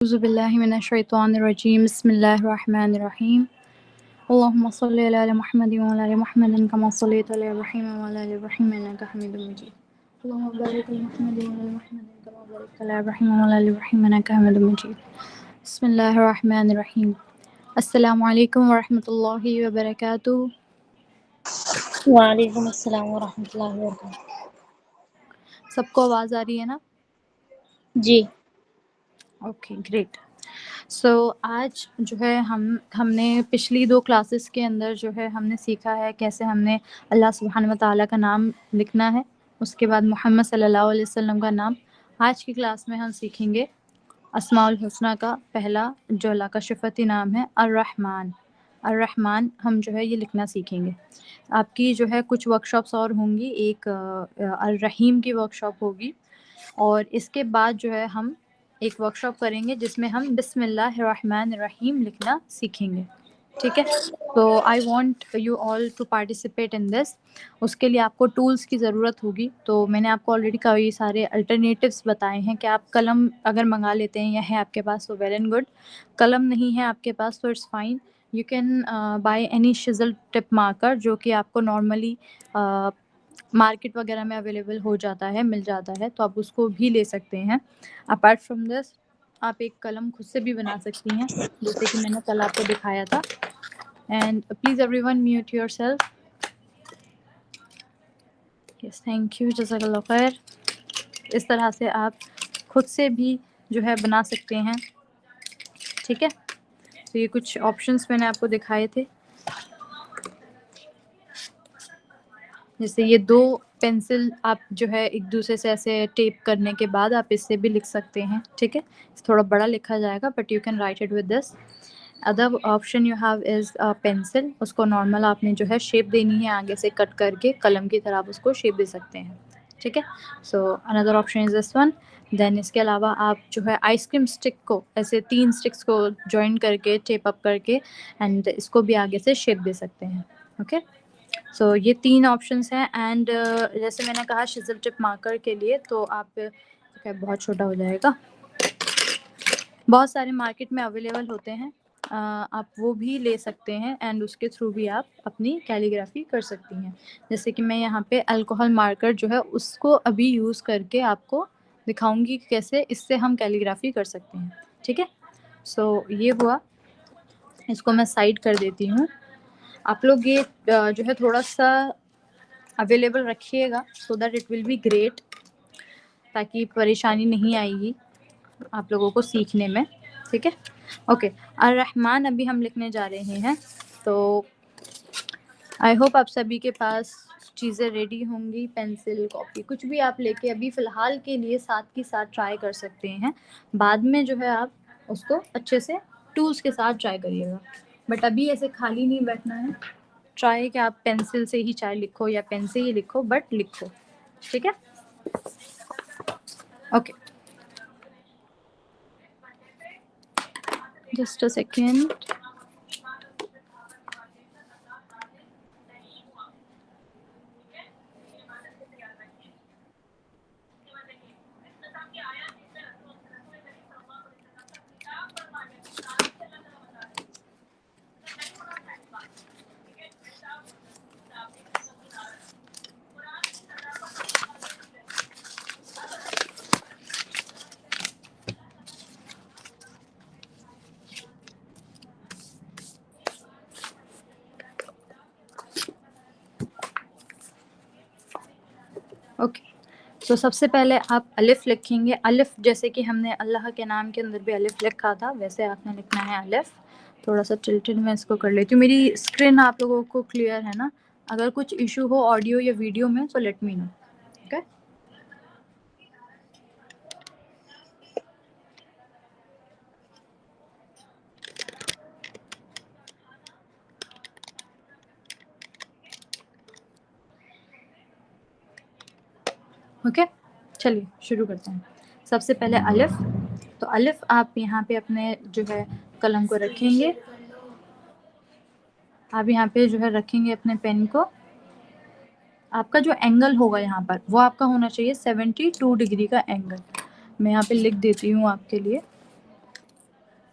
औज़ुबिल्लाहिमिनश्शैतानिर्रजीम बिस्मिल्लाहिर्रहमानिर्रहीम अल्लाहुम्मा सल्लि अला मुहम्मदिन व अला आलि मुहम्मदिन कमा सल्लैता अला इब्राहीम व अला आलि इब्राहीम इन्नका हमीदुम मजीद अल्लाहुम्मा बारिक अला मुहम्मदिन व अला मुहम्मदिन कमा बारकता अला इब्राहीम व अला आलि इब्राहीम इन्नका हमीदुम मजीद बिस्मिल्लाहिर्रहमानिर्रहीम अस्सलामु अलैकुम व रहमतुल्लाहि व बरकातुहू। वालेकुम अस्सलाम व रहमतुल्लाहि व बरकातुहू। सबको आवाज़ आ रही है ना? जी ओके ग्रेट। सो आज जो है हमने पिछली 2 क्लासेस के अंदर जो है हमने सीखा है कैसे हमने अल्लाह सुब्हानहू व तआला का नाम लिखना है, उसके बाद मोहम्मद सल्लल्लाहु अलैहि वसल्लम का नाम। आज की क्लास में हम सीखेंगे अस्माउल हुस्ना का पहला जो अल्लाह का सिफ़ती नाम है अर्रहमान। अर्रहमान हम जो है ये लिखना सीखेंगे। आपकी जो है कुछ वर्कशॉप्स और होंगी, एक अर्रहीम की वर्कशॉप होगी और इसके बाद जो है हम एक वर्कशॉप करेंगे जिसमें हम बिस्मिल्लाहिर्रहमानिर्रहीम लिखना सीखेंगे। ठीक है? तो I want you all to participate in this. उसके लिए आपको टूल्स की ज़रूरत होगी। तो मैंने आपको ऑलरेडी कई सारे अल्टरनेटिव्स बताए हैं कि आप कलम अगर मंगा लेते हैं या है आपके पास तो वेल एंड गुड। कलम नहीं है आपके पास तो it's fine. You can buy any chisel tip marker जो कि आपको नॉर्मली मार्केट वगैरह में अवेलेबल हो जाता है, मिल जाता है, तो आप उसको भी ले सकते हैं। अपार्ट फ्रॉम दिस आप एक कलम खुद से भी बना सकती हैं, जैसे कि मैंने कल आपको दिखाया था। And please everyone mute yourself. Yes, thank you, जज़ाकल्लाह खैर। इस तरह से आप खुद से भी जो है बना सकते हैं। ठीक है? तो ये कुछ ऑप्शंस मैंने आपको दिखाए थे। जैसे ये 2 पेंसिल आप जो है एक दूसरे से ऐसे टेप करने के बाद आप इससे भी लिख सकते हैं। ठीक है? थोड़ा बड़ा लिखा जाएगा but you can right it with this. Other option you have is pencil. उसको नॉर्मल आपने जो है शेप देनी है, आगे से कट करके कलम की तरह आप उसको शेप दे सकते हैं। ठीक है? So another option is this one. Then इसके अलावा आप जो है आइसक्रीम स्टिक को ऐसे 3 स्टिक्स को जॉइन करके टेप अप करके एंड इसको भी आगे से शेप दे सकते हैं। ओके? सो ये 3 ऑप्शंस हैं। एंड जैसे मैंने कहा शिज़ल टिप मार्कर के लिए तो आप okay, बहुत छोटा हो जाएगा। बहुत सारे मार्केट में अवेलेबल होते हैं, आप वो भी ले सकते हैं एंड उसके थ्रू भी आप अपनी कैलीग्राफी कर सकती हैं। जैसे कि मैं यहाँ पे अल्कोहल मार्कर जो है उसको अभी यूज़ करके आपको दिखाऊंगी कि कैसे इससे हम कैलीग्राफी कर सकते हैं। ठीक है? सो ये हुआ, इसको मैं साइड कर देती हूँ। आप लोग ये जो है थोड़ा सा अवेलेबल रखिएगा so that it will be great, ताकि परेशानी नहीं आएगी आप लोगों को सीखने में। ठीक है? ओके, अर्रहमान अभी हम लिखने जा रहे हैं। तो आई होप आप सभी के पास चीज़ें रेडी होंगी, पेंसिल, कॉपी, कुछ भी आप लेके अभी फ़िलहाल के लिए साथ के साथ ट्राई कर सकते हैं। बाद में जो है आप उसको अच्छे से टूल्स के साथ ट्राई करिएगा, बट अभी ऐसे खाली नहीं बैठना है। ट्राई कि आप पेंसिल से ही चाहे लिखो या पेन से ही लिखो, बट लिखो। ठीक है? Okay, just a second. Okay, तो सबसे पहले आप अलिफ लिखेंगे। अलिफ जैसे कि हमने अल्लाह के नाम के अंदर भी अलिफ लिखा था, वैसे आपने लिखना है अलिफ। थोड़ा सा टिल्टेड मैं इसको कर लेती हूँ। मेरी स्क्रीन आप लोगों को क्लियर है ना? अगर कुछ इशू हो ऑडियो या वीडियो में तो let me know. Okay? Okay, चलिए शुरू करते हैं। सबसे पहले अलिफ। तो अलिफ आप यहाँ पे अपने जो है कलम को रखेंगे। आप यहाँ पे जो है रखेंगे अपने पेन को। आपका जो एंगल होगा यहाँ पर वो आपका होना चाहिए 72 डिग्री का एंगल। मैं यहाँ पे लिख देती हूँ आपके लिए।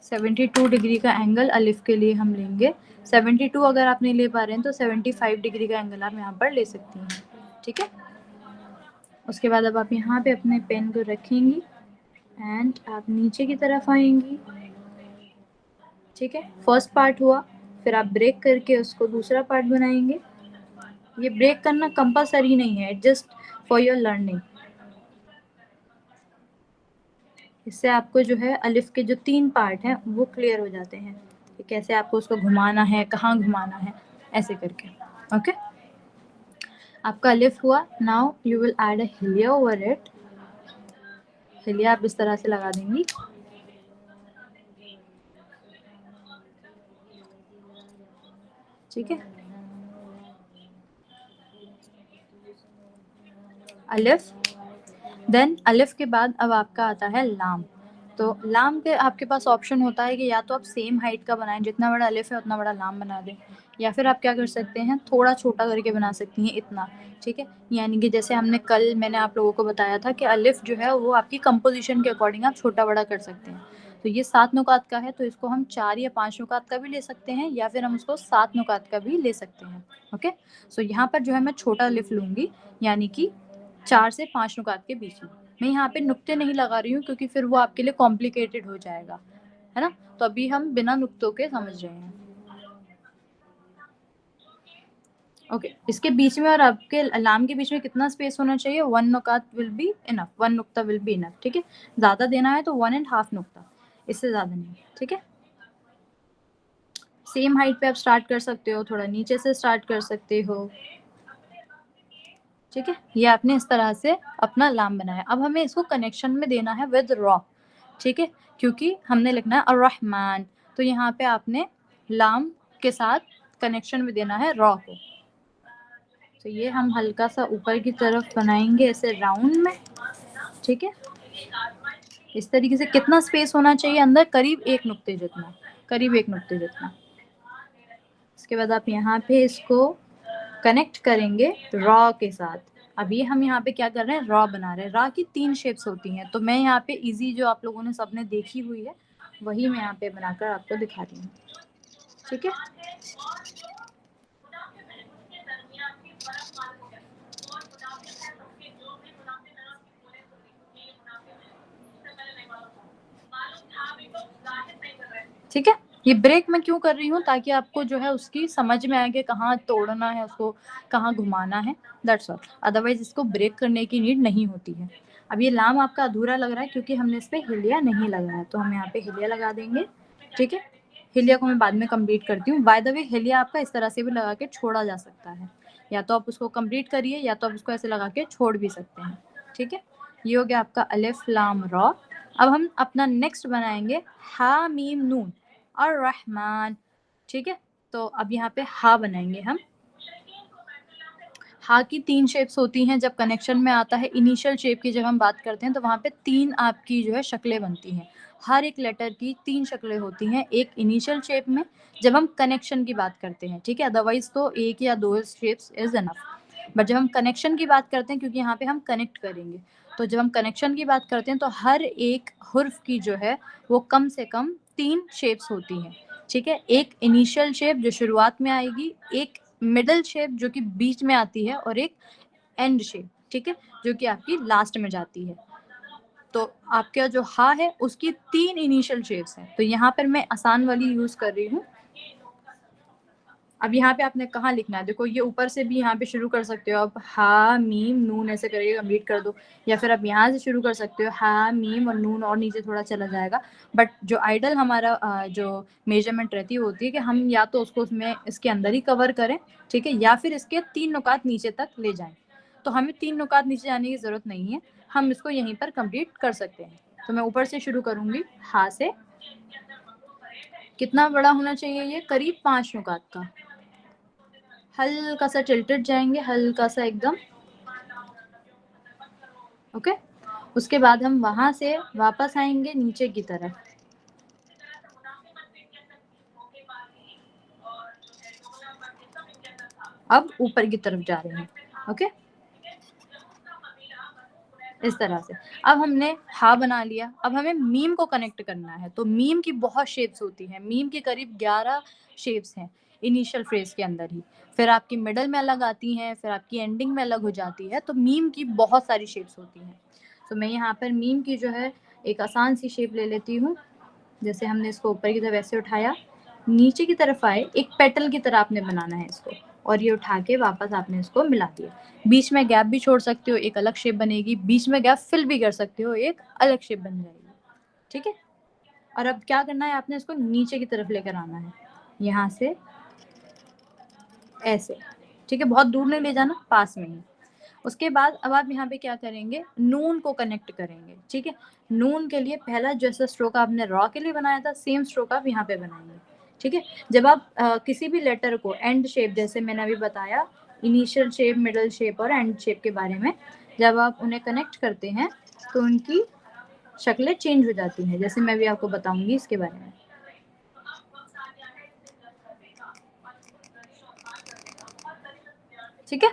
72 डिग्री का एंगल अलिफ के लिए हम लेंगे। 72 अगर आप नहीं ले पा रहे हैं तो 75 डिग्री का एंगल आप यहाँ पर ले सकती हैं, ठीक है। उसके बाद अब आप यहाँ पे अपने पेन को रखेंगी एंड आप नीचे की तरफ आएंगी, ठीक है। फर्स्ट पार्ट हुआ, फिर आप ब्रेक करके उसको दूसरा पार्ट बनाएंगे। ये ब्रेक करना कंपलसरी नहीं है, जस्ट फॉर योर लर्निंग। इससे आपको जो है अलिफ के जो 3 पार्ट हैं वो क्लियर हो जाते हैं कि कैसे आपको उसको घुमाना है, कहाँ घुमाना है, ऐसे करके। ओके, आपका अलिफ हुआ। Now you will add a हिलिया ओवर इट। हिलिया आप इस तरह से लगा देंगी। ठीक है, अलिफ। देन अलिफ के बाद अब आपका आता है लाम। तो लाम के आपके पास ऑप्शन होता है कि या तो आप सेम हाइट का बनाएं, जितना बड़ा अलिफ है उतना बड़ा लाम बना दें, या फिर आप क्या कर सकते हैं, थोड़ा छोटा करके बना सकती हैं, इतना। ठीक है, यानी कि जैसे मैंने आप लोगों को बताया था कि अलिफ जो है वो आपकी कंपोजिशन के अकॉर्डिंग आप छोटा बड़ा कर सकते हैं। तो ये 7 नुकात का है, तो इसको हम 4 या 5 नुकात का भी ले सकते हैं, या फिर हम उसको 7 नुकात का भी ले सकते हैं। ओके, सो यहाँ पर जो है मैं छोटा अलिफ लूंगी, यानी कि 4 से 5 नुकात के बीच में। मैं यहाँ पे नुक्ते नहीं लगा रही हूँ क्योंकि फिर वो आपके लिए कॉम्प्लिकेटेड हो जाएगा, है ना। तो अभी हम बिना नुक्तों के समझ रहे हैं। ओके, इसके बीच में और आपके लाम के बीच में कितना स्पेस होना चाहिए? 1 नुकात विल बी इनफ, 1 नुक्ता विल बी इनफ। ठीक है, ज्यादा देना है तो 1.5 नुक्ता, इससे ज्यादा नहीं। ठीक है, सेम हाइट पे आप स्टार्ट कर सकते हो, थोड़ा नीचे से स्टार्ट कर सकते हो। ठीक है, ये आपने इस तरह से अपना लाम बनाया। अब हमें इसको कनेक्शन में देना है विद रॉ। ठीक है, क्योंकि हमने लिखना है अर्रहमान, तो यहाँ पे आपने लाम के साथ कनेक्शन में देना है रॉ को। तो ये हम हल्का सा ऊपर की तरफ बनाएंगे ऐसे राउंड में। ठीक है, इस तरीके से। कितना स्पेस होना चाहिए अंदर? करीब 1 नुक्ते जितना, करीब 1 नुक्ते जितना। इसके बाद आप यहाँ पे इसको कनेक्ट करेंगे रॉ के साथ। अब ये हम यहाँ पे क्या कर रहे हैं, रॉ बना रहे हैं। रॉ की 3 शेप्स होती हैं, तो मैं यहाँ पे इजी जो आप लोगों ने सबने देखी हुई है वही मैं यहाँ पे बनाकर आपको दिखा रही हूँ। ठीक है, ठीक है। ये ब्रेक मैं क्यों कर रही हूँ? ताकि आपको जो है उसकी समझ में आए कि कहाँ तोड़ना है उसको, कहाँ घुमाना है, दैट्स ऑल। अदरवाइज इसको ब्रेक करने की नीड नहीं होती है। अब ये लाम आपका अधूरा लग रहा है क्योंकि हमने इस पे हिलिया नहीं लगाया, तो हम यहाँ पे हिलिया लगा देंगे। ठीक है, हिलिया को मैं बाद में कंप्लीट करती हूँ। बाय द वे, हिलिया आपका इस तरह से भी लगा के छोड़ा जा सकता है, या तो आप उसको कंप्लीट करिए या तो आप उसको ऐसे लगा के छोड़ भी सकते हैं। ठीक है, ये हो गया आपका अलिफ लाम रॉ। अब हम अपना नेक्स्ट बनाएंगे हा मीम नून और रहमान। ठीक है, तो अब यहाँ पे हा बनाएंगे हम। हा की 3 शेप्स होती हैं जब कनेक्शन में आता है। इनिशियल शेप की जब हम बात करते हैं तो वहाँ पे 3 आपकी जो है शक्लें बनती हैं। हर एक लेटर की 3 शक्लें होती हैं, एक इनिशियल शेप में जब हम कनेक्शन की बात करते हैं। ठीक है, अदरवाइज तो 1 या 2 शेप्स इज एनफ, बट जब हम कनेक्शन की बात करते हैं, क्योंकि यहाँ पे हम कनेक्ट करेंगे, तो जब हम कनेक्शन की बात करते हैं तो हर एक हुर्फ की जो है वो कम से कम 3 शेप्स होती हैं। ठीक है, एक इनिशियल शेप जो शुरुआत में आएगी, एक मिडल शेप जो कि बीच में आती है, और एक एंड शेप, ठीक है, जो कि आपकी लास्ट में जाती है। तो आपका जो हा है उसकी 3 इनिशियल शेप्स हैं, तो यहाँ पर मैं आसान वाली यूज कर रही हूँ। अब यहाँ पे आपने कहाँ लिखना है, देखो ये ऊपर से भी यहाँ पे शुरू कर सकते हो, अब हा मीम नून ऐसे करके कंप्लीट कर दो, या फिर आप यहाँ से शुरू कर सकते हो, हा मीम और नून और नीचे थोड़ा चला जाएगा। बट जो आइडल हमारा जो मेजरमेंट रहती है होती है कि हम या तो उसको उसमें इसके अंदर ही कवर करें, ठीक है, या फिर इसके 3 नुकात नीचे तक ले जाएं। तो हमें 3 नुकात नीचे जाने की जरूरत नहीं है, हम इसको यहीं पर कंप्लीट कर सकते हैं। तो मैं ऊपर से शुरू करूंगी हा से। कितना बड़ा होना चाहिए ये? करीब 5 नुकात का। हल्का सा टिल्टेड जाएंगे, हल्का सा एकदम। ओके, उसके बाद हम वहां से वापस आएंगे नीचे की तरफ। अब ऊपर की तरफ जा रहे हैं। ओके, इस तरह से। अब हमने हा बना लिया, अब हमें मीम को कनेक्ट करना है। तो मीम की बहुत शेप्स होती हैं, मीम की करीब 11 शेप्स हैं इनिशियल फ्रेज के अंदर ही, फिर आपकी मिडल में अलग आती हैं, फिर आपकी एंडिंग में अलग हो जाती है। तो मीम की बहुत सारी शेप्स होती हैं। तो मैं यहाँ पर मीम की जो है एक आसान सी शेप ले लेती हूँ। जैसे हमने इसको ऊपर की तरफ ऐसे उठाया, नीचे की तरफ आए, एक पेटल की तरह आपने बनाना है इसको, और ये उठा के वापस आपने इसको मिला दिया। बीच में गैप भी छोड़ सकते हो, एक अलग शेप बनेगी। बीच में गैप फिल भी कर सकते हो, एक अलग शेप बन जाएगी। ठीक है। और अब क्या करना है, आपने इसको नीचे की तरफ लेकर आना है, यहाँ से ऐसे। ठीक है, बहुत दूर नहीं ले जाना, पास में ही। उसके बाद अब आप यहाँ पे क्या करेंगे, नून को कनेक्ट करेंगे। ठीक है, नून के लिए पहला जैसा स्ट्रोक आपने रॉ के लिए बनाया था, सेम स्ट्रोक आप यहाँ पे बनाएंगे। ठीक है, जब आप किसी भी लेटर को एंड शेप, जैसे मैंने अभी बताया इनिशियल शेप, मिडल शेप और एंड शेप के बारे में, जब आप उन्हें कनेक्ट करते हैं तो उनकी शक्लें चेंज हो जाती हैं, जैसे मैं भी आपको बताऊंगी इसके बारे में। ठीक है,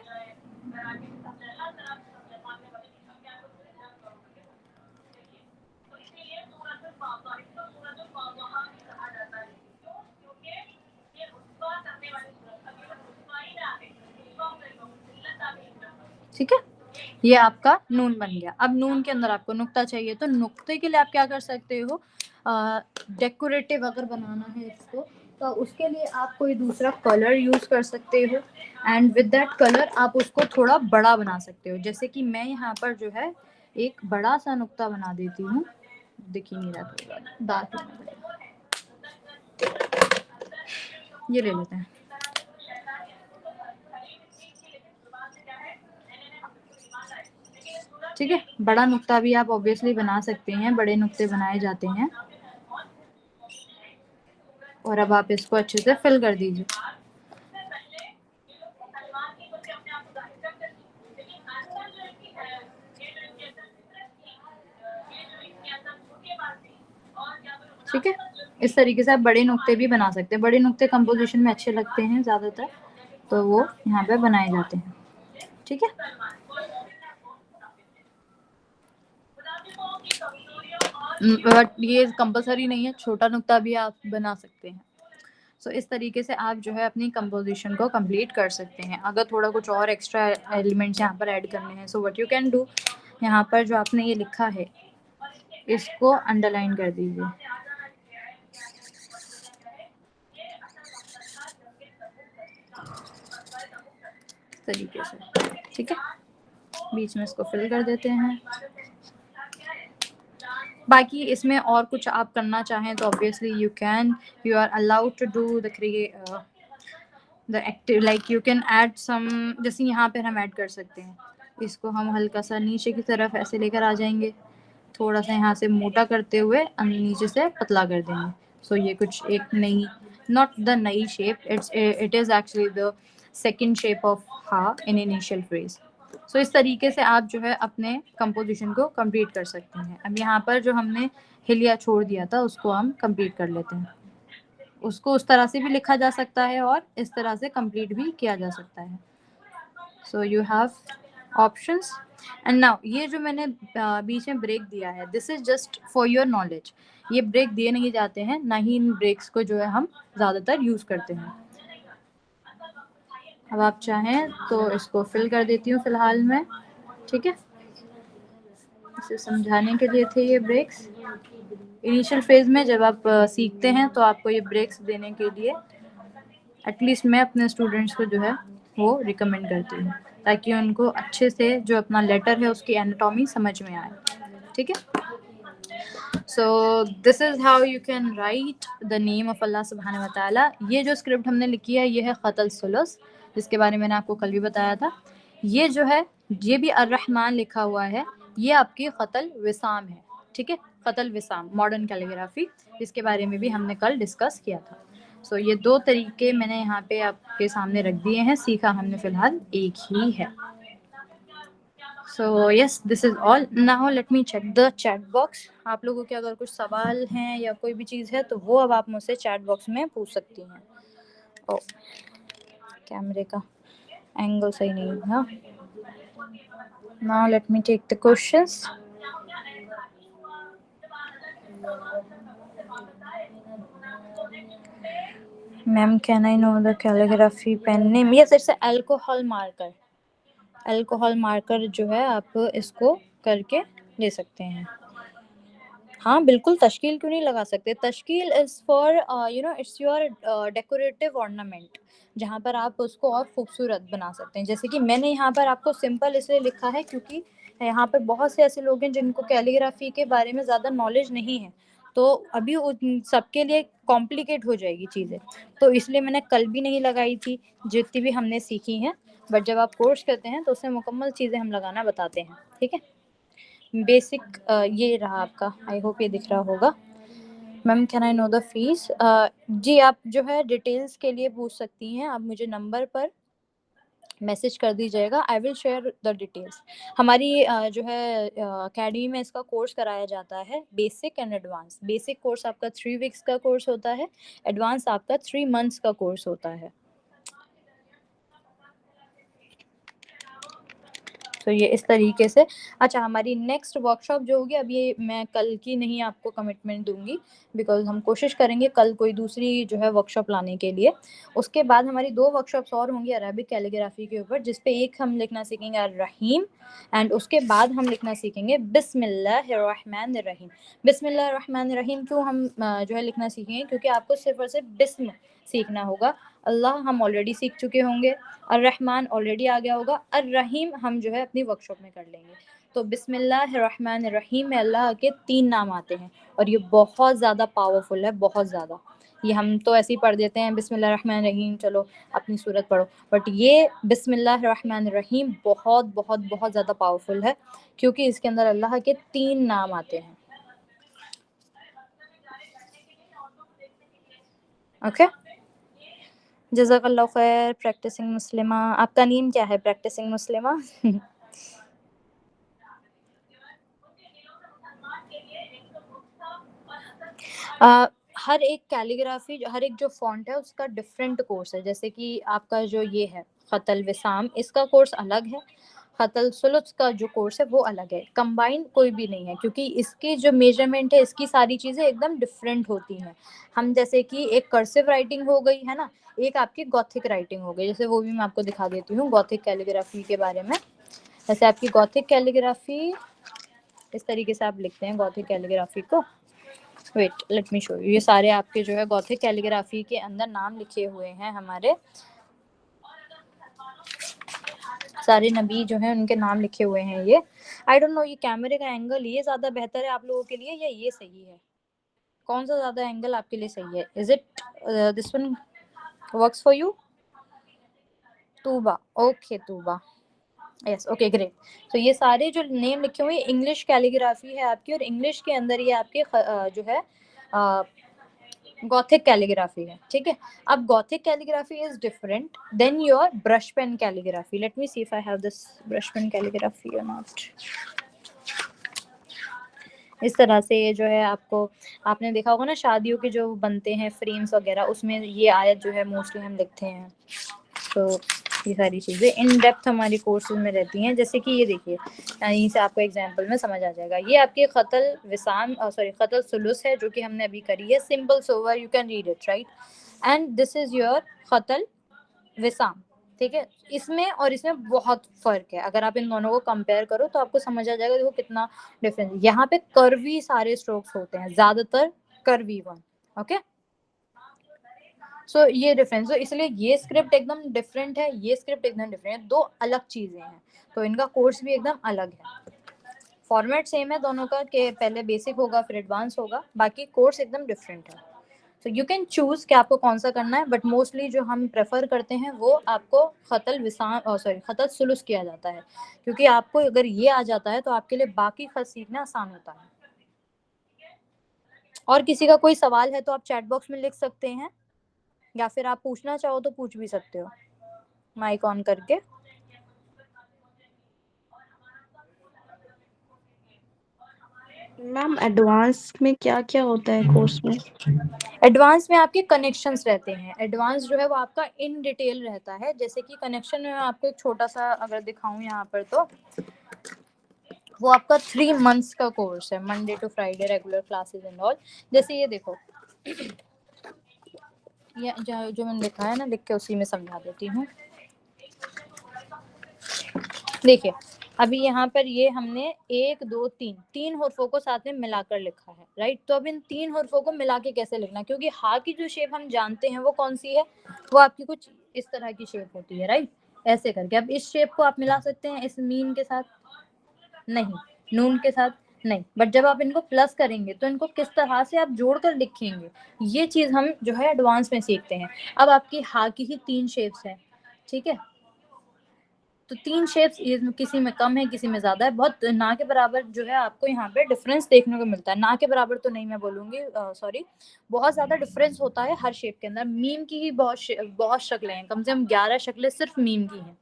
ठीक है, ये आपका नून बन गया। अब नून के अंदर आपको नुक्ता चाहिए, तो नुक्ते के लिए आप क्या कर सकते हो, डेकोरेटिव अगर बनाना है इसको, तो उसके लिए आप कोई दूसरा कलर यूज कर सकते हो, एंड विद दैट कलर आप उसको थोड़ा बड़ा बना सकते हो। जैसे कि मैं यहाँ पर जो है एक बड़ा सा नुक्ता बना देती हूँ, दिख ही नहीं रहा, थोड़ा डार्क लेना पड़ेगा, ये ले लेते हैं। ठीक है, बड़ा नुक्ता भी आप ऑब्वियसली बना सकते हैं, बड़े नुक्ते बनाए जाते हैं। और अब आप इसको अच्छे से फिल कर दीजिए। ठीक है, इस तरीके से आप बड़े नुक्ते भी बना सकते हैं। बड़े नुक्ते कंपोजिशन में अच्छे लगते हैं ज़्यादातर, तो वो यहाँ पे बनाए जाते हैं। ठीक है, बट ये कंपलसरी नहीं है, छोटा नुक्ता भी आप बना सकते हैं। सो इस तरीके से आप जो है अपनी कंपोजिशन को कंप्लीट कर सकते हैं। अगर थोड़ा कुछ और एक्स्ट्रा एलिमेंट्स यहाँ पर ऐड करने हैं, so what you can do, यहाँ पर जो आपने ये लिखा है इसको अंडरलाइन कर दीजिए। तरीके से, ठीक है, बीच में इसको फिल कर देते हैं। बाकी इसमें और कुछ आप करना चाहें तो obviously you are allowed to do the active, like you can add some, जैसे यहाँ पर हम ऐड कर सकते हैं, इसको हम हल्का सा नीचे की तरफ ऐसे लेकर आ जाएंगे, थोड़ा सा यहाँ से मोटा करते हुए नीचे से पतला कर देंगे। सो ये कुछ एक नई, नॉट द नई shape, it is actually the second shape of हा इन इनिशियल फ्रेज। सो इस तरीके से आप जो है अपने कंपोजिशन को कंप्लीट कर सकते हैं। अब यहाँ पर जो हमने हिलिया छोड़ दिया था उसको हम कंप्लीट कर लेते हैं। उसको उस तरह से भी लिखा जा सकता है और इस तरह से कंप्लीट भी किया जा सकता है। So you have options. And now ये जो मैंने बीच में ब्रेक दिया है, this is just for your knowledge. ये ब्रेक दिए नहीं जाते हैं, ना ही इन ब्रेक्स को जो है हम ज़्यादातर यूज़ करते हैं। अब आप चाहें तो इसको फिल कर देती हूँ फिलहाल मैं। ठीक है, इसे समझाने के लिए थे ये ब्रेक्स। इनिशियल फेज में जब आप सीखते हैं तो आपको ये ब्रेक्स देने के लिए एटलीस्ट मैं अपने स्टूडेंट्स को जो है वो रिकमेंड करती हूँ, ताकि उनको अच्छे से जो अपना लेटर है उसकी एनाटॉमी समझ में आए। ठीक है, so this is how you can write the name of Allah सुब्हानहू व तआला। ये जो स्क्रिप्ट हमने लिखी है ये है ख़तल सुलस, जिसके बारे में मैंने आपको कल भी बताया था। ये जो है ये भी अर्रहमान लिखा हुआ है, ये आपकी ख़तल विसाम है। ठीक है, ख़तल विसाम मॉडर्न कैलीग्राफी, इसके बारे में भी हमने कल डिस्कस किया था। सो ये दो तरीके मैंने यहाँ पे आपके सामने रख दिए हैं, सीखा हमने फ़िलहाल एक ही है। So yes, this is all. Now let me check the chat box. आप लोगों के अगर कुछ सवाल हैं या कोई भी चीज़ है तो वो अब आप मुझसे चैट बॉक्स में पूछ सकती हैं। ओ, कैमरे का एंगल सही नहीं है। Now let me take the questions. Ma'am, can I know the calligraphy pen name? Yes, it's a alcohol marker. Alcohol marker जो है आप इसको करके ले सकते हैं. हाँ बिल्कुल, तश्कील क्यों नहीं लगा सकते. तश्कील is for it's your decorative ornament, जहाँ पर आप उसको और खूबसूरत बना सकते हैं. जैसे कि मैंने यहाँ पर आपको सिंपल इसलिए लिखा है क्योंकि यहाँ पर बहुत से ऐसे लोग हैं जिनको कैलीग्राफी के बारे में ज़्यादा नॉलेज नहीं है, तो अभी उन सबके लिए कॉम्प्लिकेट हो जाएगी चीज़ें, तो इसलिए मैंने कल भी नहीं लगाई थी जितनी भी हमने सीखी हैं. बट जब आप कोर्स करते हैं तो उसमें मुकम्मल चीज़ें हम लगाना बताते हैं. ठीक है. बेसिक ये रहा आपका. आई होप ये दिख रहा होगा. Ma'am, can I know the fees? जी, आप जो है डिटेल्स के लिए पूछ सकती हैं. आप मुझे नंबर पर मैसेज कर दीजिएगा. I will share the details. हमारी जो है अकेडमी में इसका कोर्स कराया जाता है, basic and advance. Basic course आपका 3 वीक्स का कोर्स होता है, एडवांस आपका 3 मंथ्स का कोर्स होता है. तो ये इस तरीके से. अच्छा, हमारी नेक्स्ट वर्कशॉप जो होगी, अब ये मैं कल की नहीं आपको कमिटमेंट दूंगी, बिकॉज हम कोशिश करेंगे कल कोई दूसरी जो है वर्कशॉप लाने के लिए. उसके बाद हमारी 2 वर्कशॉप्स और होंगी अरबिक कैलीग्राफी के ऊपर, जिसपे एक हम लिखना सीखेंगे अर्रहीम, एंड उसके बाद हम लिखना सीखेंगे बिस्मिल्लाहिर्रहमानिर्रहीम. बिस्मिल्लाहिर्रहमानिर्रहीम क्यों हम जो है लिखना सीखेंगे, क्योंकि आपको सिर्फ और सिर्फ बिस्म सीखना होगा. अल्लाह हम ऑलरेडी सीख चुके होंगे, अर्रहमान ऑलरेडी आ गया होगा, अर्रहीम हम जो है अपनी वर्कशॉप में कर लेंगे. तो बिस्मिल्लाहिर्रहमानिर्रहीम में अल्लाह के 3 नाम आते हैं, और ये बहुत ज़्यादा पावरफुल है, बहुत ज़्यादा. ये हम तो ऐसे ही पढ़ देते हैं बिस्मिल्लाहिर्रहमानिर्रहीम, चलो अपनी सूरत पढ़ो, बट ये बिस्मिल्लाहिर्रहमानिर्रहीम बहुत बहुत बहुत ज़्यादा पावरफुल है, क्योंकि इसके अंदर अल्लाह के 3 नाम आते हैं. ओके. जज़ाकल्लाह खैर. प्रैक्टिसिंग मुस्लिमा. आपका नेम क्या है? प्रैक्टिसिंग मुस्लिमा. हर एक कैलीग्राफी, हर एक जो फॉन्ट है उसका डिफरेंट कोर्स है. जैसे कि आपका जो ये है ख़तल विसाम, इसका कोर्स अलग है. ख़तल सुलुस का जो कोर्स है वो अलग है. कंबाइन कोई भी नहीं है, क्योंकि इसकी जो मेजरमेंट है, इसकी सारी चीज़ें एकदम डिफरेंट होती हैं. हम जैसे कि एक कर्सिव राइटिंग हो गई है ना, एक आपकी गॉथिक राइटिंग हो गई. जैसे वो भी मैं आपको दिखा देती हूँ गॉथिक कैलीग्राफी के बारे में. जैसे आपकी गॉथिक कैलीग्राफी इस तरीके से आप लिखते हैं गॉथिक कैलीग्राफी को. Wait, let me show you. ये सारे आपके जो है गॉथिक कैलीग्राफी के अंदर नाम लिखे हुए हैं हमारे. सारे नबी जो हैं उनके नाम लिखे हुए हैं. ये आई डोंट नो, ये कैमरे का एंगल ये ज़्यादा बेहतर है आप लोगों के लिए या ये सही है? कौन सा ज़्यादा एंगल आपके लिए सही है? Is it this one works for you? Tuba. Okay, Tuba. Yes, okay, great. तो ये सारे जो नेम लिखे हुए इंग्लिश कैलीग्राफी है आपकी, और इंग्लिश के अंदर ये आपके जो है गॉथिक कैलीग्राफी है. ठीक है. अब gothic calligraphy is different than your brush pen calligraphy. Let me see if I have this brush pen calligraphy और नॉट. इस तरह से ये जो है आपको, आपने देखा होगा ना शादियों के जो बनते हैं फ्रेम्स वगैरह, उसमें ये आयत जो है मोस्टली हम लिखते हैं. तो ये सारी चीज़ें इन डेप्थ हमारी कोर्सेज में रहती हैं. जैसे कि ये देखिए, यहीं से आपको एग्जांपल में समझ आ जाएगा. ये आपकी ख़तल विसाम, सॉरी ख़तल सुलुस है, जो कि हमने अभी करी है. सिंपल सोवर, you can read it right. And this is your ख़तल विसाम. ठीक है. इसमें और इसमें बहुत फ़र्क है. अगर आप इन दोनों को कंपेयर करो तो आपको समझ आ जाएगा देखो कितना डिफरेंस. यहाँ पे कर्वी सारे स्ट्रोक्स होते हैं, ज़्यादातर कर्वी वन. ओके. सो ये डिफरेंस, तो इसलिए ये स्क्रिप्ट एकदम डिफरेंट है, ये स्क्रिप्ट एकदम डिफरेंट है. 2 अलग चीज़ें हैं, तो इनका कोर्स भी एकदम अलग है. फॉर्मेट सेम है दोनों का, कि पहले बेसिक होगा फिर एडवांस होगा, बाकी कोर्स एकदम डिफरेंट है. सो यू कैन चूज कि आपको कौन सा करना है, बट मोस्टली जो हम प्रेफर करते हैं वो आपको ख़तल विसाम, सॉरी ख़तल सुलुस किया जाता है, क्योंकि आपको अगर ये आ जाता है तो आपके लिए बाकी खत सीखना आसान होता है. और किसी का कोई सवाल है तो आप चैट बॉक्स में लिख सकते हैं, या फिर आप पूछना चाहो तो पूछ भी सकते हो माइक ऑन करके. मैम एडवांस में क्या क्या होता है कोर्स में? एडवांस में आपके कनेक्शंस रहते हैं। एडवांस जो है वो आपका इन डिटेल रहता है। जैसे कि कनेक्शन में मैं आपको एक छोटा सा अगर दिखाऊं यहाँ पर, तो वो आपका 3 मंथ्स का कोर्स है, Monday to Friday regular classes and all. जैसे ये देखो, ये जो मैंने लिखा है ना, लिख के उसी में समझा देती हूँ। देखिए, अभी यहाँ पर ये हमने 1 2 3 हुर्फों को साथ में मिलाकर लिखा है, राइट। तो अब इन 3 हुर्फों को मिला के कैसे लिखना, क्योंकि हा की जो शेप हम जानते हैं वो कौन सी है, वो आपकी कुछ इस तरह की शेप होती है, राइट। ऐसे करके अब इस शेप को आप मिला सकते हैं इस मीन के साथ, नहीं, नून के साथ नहीं, बट जब आप इनको प्लस करेंगे तो इनको किस तरह से आप जोड़कर लिखेंगे, ये चीज हम जो है एडवांस में सीखते हैं। अब आपकी हा की ही 3 शेप्स है, ठीक है। तो 3 शेप्स, किसी में कम है किसी में ज्यादा है, बहुत ना के बराबर जो है आपको यहाँ पे डिफरेंस देखने को मिलता है। ना के बराबर तो नहीं मैं बोलूंगी, सॉरी, बहुत ज्यादा डिफरेंस होता है हर शेप के अंदर। मीम की ही बहुत शक्लें हैं, कम से कम 11 शक्लें सिर्फ मीम की हैं।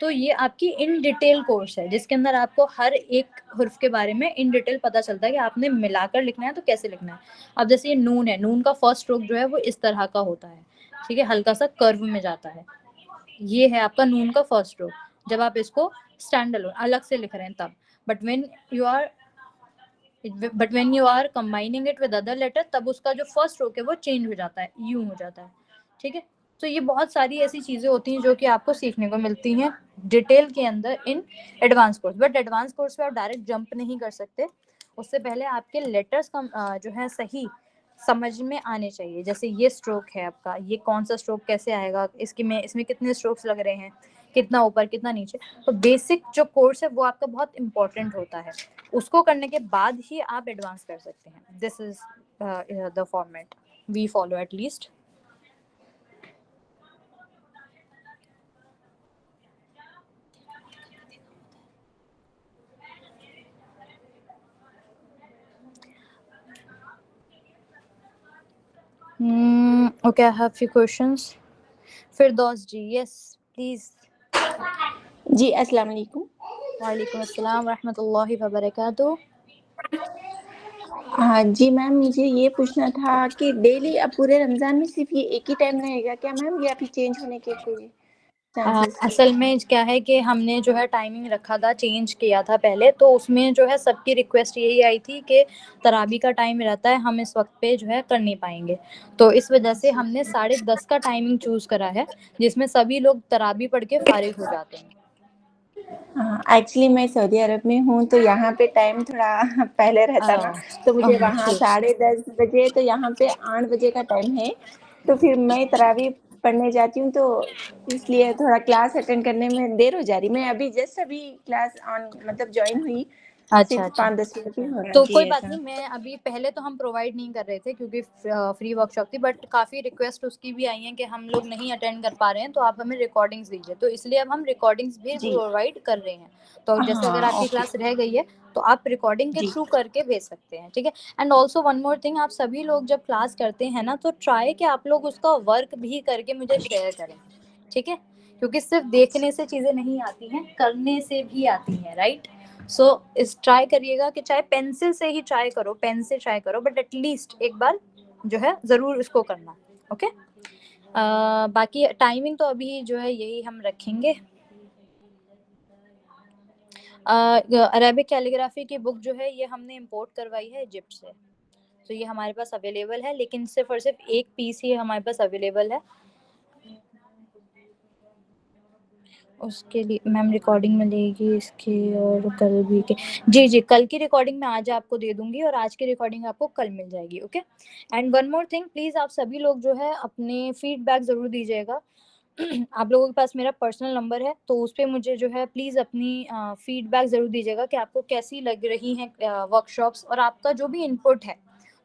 तो ये आपकी इन डिटेल कोर्स है, जिसके अंदर आपको हर एक हुर्फ के बारे में इन डिटेल पता चलता है कि आपने मिलाकर लिखना है तो कैसे लिखना है। अब जैसे ये नून है, नून का फर्स्ट स्ट्रोक जो है वो इस तरह का होता है, ठीक है, हल्का सा कर्व में जाता है। ये है आपका नून का फर्स्ट स्ट्रोक, जब आप इसको स्टैंड अलोन अलग से लिख रहे हैं तब। But when you are combining it with other letter, तब उसका जो फर्स्ट स्ट्रोक है वो चेंज हो जाता है, यूं हो जाता है, ठीक है। तो ये बहुत सारी ऐसी चीजें होती हैं जो कि आपको सीखने को मिलती हैं डिटेल के अंदर in advance course. But advance course पे आप डायरेक्ट जंप नहीं कर सकते, उससे पहले आपके लेटर्स का जो है सही समझ में आने चाहिए। जैसे ये स्ट्रोक है आपका, ये कौन सा स्ट्रोक कैसे आएगा, इसमें कितने स्ट्रोक्स लग रहे हैं, कितना ऊपर कितना नीचे। तो बेसिक जो कोर्स है वो आपका बहुत इंपॉर्टेंट होता है, उसको करने के बाद ही आप एडवांस कर सकते हैं। This is the format we follow at least. Okay, I have few questions. Firdaus ji, yes, please. जी अस्सलाम वालेकुम। वालेकुम अस्सलाम रहमतुल्लाहि व बरकातुहू। हाँ जी मैम, मुझे ये पूछना था कि डेली अब पूरे रमज़ान में सिर्फ ये एक ही टाइम रहेगा क्या मैम, या फिर चेंज होने के कोई चांसेस? असल में क्या है कि हमने जो है टाइमिंग रखा था, चेंज किया था पहले, तो उसमें जो है सबकी रिक्वेस्ट यही आई थी कि तराबी का टाइम रहता है, हम इस वक्त पे जो है कर नहीं पाएंगे। तो इस वजह से हमने 10:30 का टाइमिंग चूज करा है, जिसमें सभी लोग तराबी पढ़ के फारिग हो जाते हैं। हाँ, एक्चुअली मैं सऊदी अरब में हूँ, तो यहाँ पे टाइम थोड़ा पहले रहता ना, तो मुझे वहाँ ठीक। 10:30 बजे, तो यहाँ पे 8 बजे का टाइम है। तो फिर मैं तरावी पढ़ने जाती हूँ, तो इसलिए थोड़ा क्लास अटेंड करने में देर हो जा रही। मैं अभी जस्ट अभी क्लास ऑन मतलब ज्वाइन हुई, अच्छा सिर्फ अच्छा, 5-10 मिनट ही हो रहा तो जी कोई बात ऐसा। नहीं, मैं अभी पहले तो हम प्रोवाइड नहीं कर रहे थे क्योंकि फ्री वर्कशॉप थी, बट काफ़ी रिक्वेस्ट उसकी भी आई हैं कि हम लोग नहीं अटेंड कर पा रहे हैं, तो आप हमें रिकॉर्डिंग्स दीजिए, तो इसलिए अब हम रिकॉर्डिंग्स भी जी प्रोवाइड कर रहे हैं। तो जैसे अगर हाँ आपकी ओके क्लास रह गई है तो आप रिकॉर्डिंग के जी थ्रू करके भेज सकते हैं, ठीक है। And also one more thing, आप सभी लोग जब क्लास करते हैं ना, तो ट्राई कि आप लोग उसका वर्क भी करके मुझे शेयर करें, ठीक है, क्योंकि सिर्फ देखने से चीज़ें नहीं आती हैं, करने से भी आती हैं, राइट। सो इस ट्राई करिएगा कि चाहे पेंसिल से ही ट्राई करो, पेन से ट्राई करो, बट एटलीस्ट एक बार जो है ज़रूर इसको करना, ओके। बाकी टाइमिंग तो अभी जो है यही हम रखेंगे। अरेबिक कैलीग्राफी की बुक जो है ये हमने इंपोर्ट करवाई है इजिप्ट से, तो ये हमारे पास अवेलेबल है, लेकिन सिर्फ और सिर्फ एक पीस ही हमारे पास अवेलेबल है। उसके लिए मैम रिकॉर्डिंग में लेगी इसकी, और कल भी के, जी जी, कल की रिकॉर्डिंग मैं आज आपको दे दूंगी और आज की रिकॉर्डिंग आपको कल मिल जाएगी, okay. And one more thing, please आप सभी लोग जो है अपने फीडबैक ज़रूर दीजिएगा। आप लोगों के पास मेरा पर्सनल नंबर है, तो उस पर मुझे जो है प्लीज़ अपनी फीडबैक ज़रूर दीजिएगा कि आपको कैसी लग रही हैं वर्कशॉप्स, और आपका जो भी इनपुट है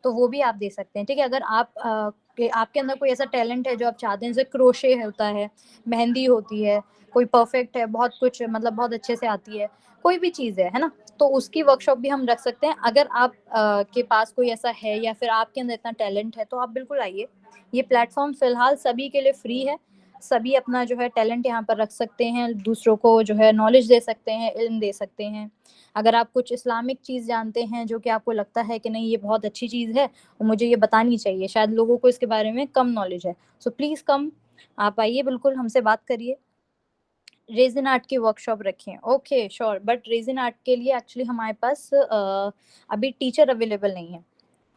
तो वो भी आप दे सकते हैं, ठीक है। अगर आपके अंदर कोई ऐसा टैलेंट है जो आप चाहते हैं, जैसे क्रोशे होता है, मेहंदी होती है, कोई परफेक्ट है, बहुत कुछ मतलब बहुत अच्छे से आती है, कोई भी चीज़ है ना, तो उसकी वर्कशॉप भी हम रख सकते हैं। अगर आप के पास कोई ऐसा है या फिर आपके अंदर इतना टैलेंट है तो आप बिल्कुल आइए। ये प्लेटफॉर्म फिलहाल सभी के लिए फ्री है, सभी अपना जो है टैलेंट यहाँ पर रख सकते हैं, दूसरों को जो है नॉलेज दे सकते हैं, इल्म दे सकते हैं। अगर आप कुछ इस्लामिक चीज़ जानते हैं जो कि आपको लगता है कि नहीं ये बहुत अच्छी चीज़ है और मुझे ये बतानी चाहिए, शायद लोगों को इसके बारे में कम नॉलेज है, सो प्लीज़ कम, आप आइए, बिल्कुल हमसे बात करिए। रेजिन आर्ट की वर्कशॉप रखें, okay sure, but resin art के लिए एक्चुअली हमारे पास अभी टीचर अवेलेबल नहीं है।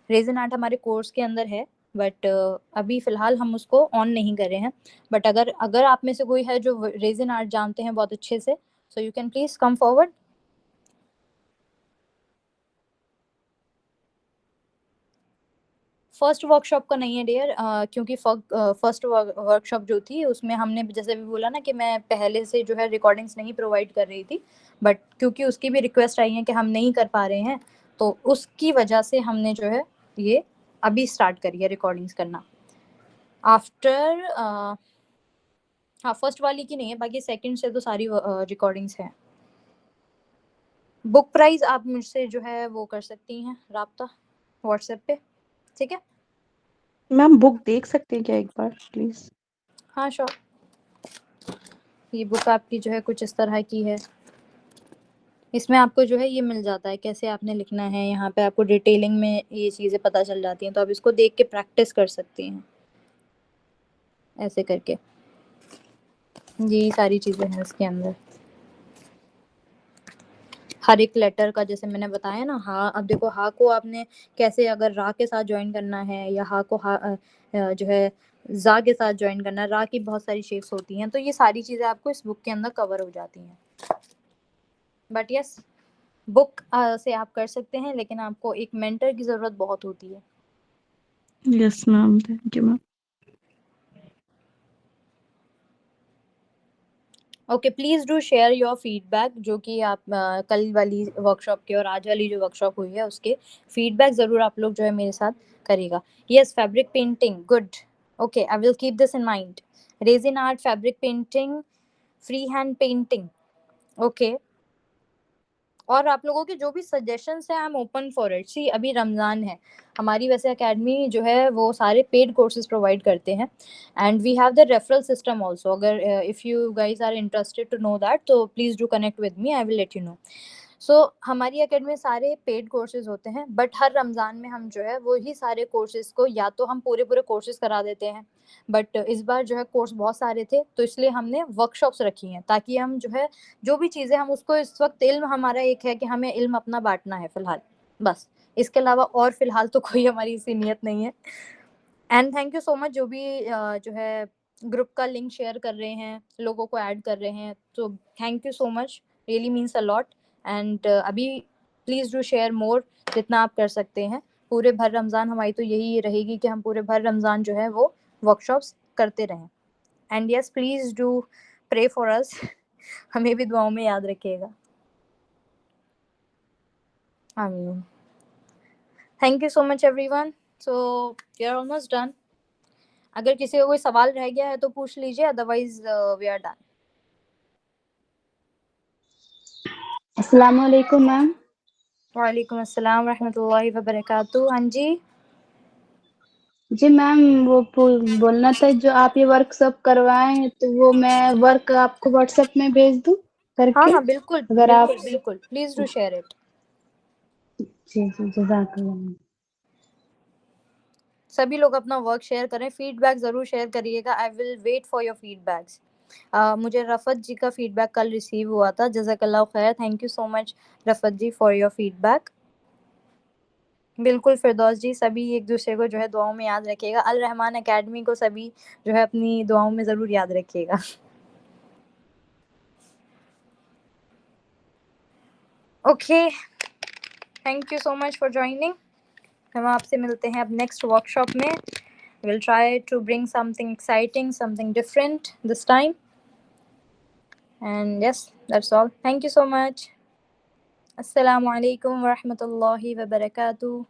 रेजिन आर्ट हमारे कोर्स के अंदर है, बट अभी फ़िलहाल हम उसको ऑन नहीं कर रहे हैं। बट अगर अगर आप में से कोई है जो रेजिन आर्ट जानते हैं बहुत अच्छे से, so you can please come forward. First workshop का नहीं है डियर, क्योंकि फर्स्ट वर्कशॉप जो थी उसमें हमने जैसे भी बोला ना कि मैं पहले से जो है रिकॉर्डिंग्स नहीं प्रोवाइड कर रही थी, बट क्योंकि उसकी भी रिक्वेस्ट आई है कि हम नहीं कर पा रहे हैं, तो उसकी वजह से हमने जो है ये अभी स्टार्ट करी है रिकॉर्डिंग्स करना। आफ्टर हाँ, फर्स्ट वाली की नहीं है, बाकी सेकंड से तो सारी रिकॉर्डिंग्स हैं। बुक प्राइस आप मुझसे जो है वो कर सकती हैं राब्ता व्हाट्सएप पे, ठीक है? मैम बुक देख सकते हैं क्या एक बार प्लीज? हाँ श्योर। ये बुक आपकी जो है कुछ इस तरह की है, इसमें आपको जो है ये मिल जाता है कैसे आपने लिखना है, यहाँ पे आपको डिटेलिंग में ये चीज़ें पता चल जाती हैं, तो आप इसको देख के प्रैक्टिस कर सकती हैं ऐसे करके। ये सारी चीज़ें हैं इसके अंदर, हर एक लेटर का जैसे मैंने बताया ना, हा, अब देखो हा को आपने कैसे अगर रा के साथ ज्वाइन करना है, या हा को जो है जा के साथ ज्वाइन करना है, रा की बहुत सारी शेप्स होती हैं, तो ये सारी चीज़ें आपको इस बुक के अंदर कवर हो जाती हैं। बट यस, बुक से आप कर सकते हैं, लेकिन आपको एक मेंटर की ज़रूरत बहुत होती है। Yes ma'am, thank you ma'am. Okay, please do share your feedback, जो कि आप कल वाली वर्कशॉप के और आज वाली जो वर्कशॉप हुई है उसके फीडबैक ज़रूर आप लोग जो है मेरे साथ करिएगा। Yes, fabric painting, good, okay, I will keep this in mind. Resin art, fabric painting, free hand painting, okay. और आप लोगों के जो भी सजेशंस हैं, I am open for it. See, अभी रमज़ान है, हमारी वैसे एकेडमी जो है वो सारे पेड कोर्सेज प्रोवाइड करते हैं, and we have the referral system also. अगर if you guys are interested to know that, तो please do connect with me, I will let you know. So हमारी एकेडमी में सारे पेड कोर्सेज होते हैं, but हर रमज़ान में हम जो है वो ही सारे कोर्सेज को, या तो हम पूरे पूरे कोर्सेज करा देते हैं, बट इस बार जो है कोर्स बहुत सारे थे, तो इसलिए हमने वर्कशॉप्स रखी हैं, ताकि हम जो है जो भी चीज़ें हम उसको, इस वक्त इल्म हमारा एक है कि हमें इल्म अपना बांटना है फ़िलहाल, बस। इसके अलावा और फ़िलहाल तो कोई हमारी इसी नीयत नहीं है। And thank you so much, जो भी जो है ग्रुप का लिंक शेयर कर रहे हैं, लोगों को ऐड कर रहे हैं, तो thank you so much, really means a lot. And अभी प्लीज़ डू शेयर मोर, जितना आप कर सकते हैं। पूरे भर रमज़ान हमारी तो यही रहेगी कि हम पूरे भर रमज़ान जो है वो वर्कशॉप्स करते रहें। And yes, please do pray for us, हमें भी दुआओं में याद रखिएगा। आमीन। Thank you so much everyone. So we are almost done. अगर किसी का कोई सवाल रह गया है तो पूछ लीजिए, अदरवाइज वी आर डन। अस्सलाम वालेकुम मैम। वालेकुम अस्सलाम रहमतुल्लाहि व बरकातुहू। हाँ जी, जी मैम, वो बोलना था, जो आप ये वर्कशॉप करवाए हैं, तो वो मैं वर्क आपको व्हाट्सएप में भेज दूं हाँ करके, हाँ, बिल्कुल अगर आप। बिल्कुल बिल्कुल, प्लीज़ डू शेयर इट। जी जी, जज़ाकल्लाह। सभी लोग अपना वर्क शेयर करें, फीडबैक ज़रूर शेयर करिएगा। I will wait for your feedbacks. मुझे रफ़त जी का फीडबैक कल रिसीव हुआ था, जज़ाकल्लाह खैर, thank you so much Rafat ji for your feedback. बिल्कुल फिरदौस जी, सभी एक दूसरे को जो है दुआओं में याद रखिएगा। अल रहमान एकेडमी को सभी जो है अपनी दुआओं में ज़रूर याद रखिएगा। Okay, thank you so much for joining. हम आपसे मिलते हैं अब नेक्स्ट वर्कशॉप में। Will try to bring something exciting, something different this time, and yes, that's all. Thank you so much. अस्सलामु अलैकुम व रहमतुल्लाहि व बरकातुहू।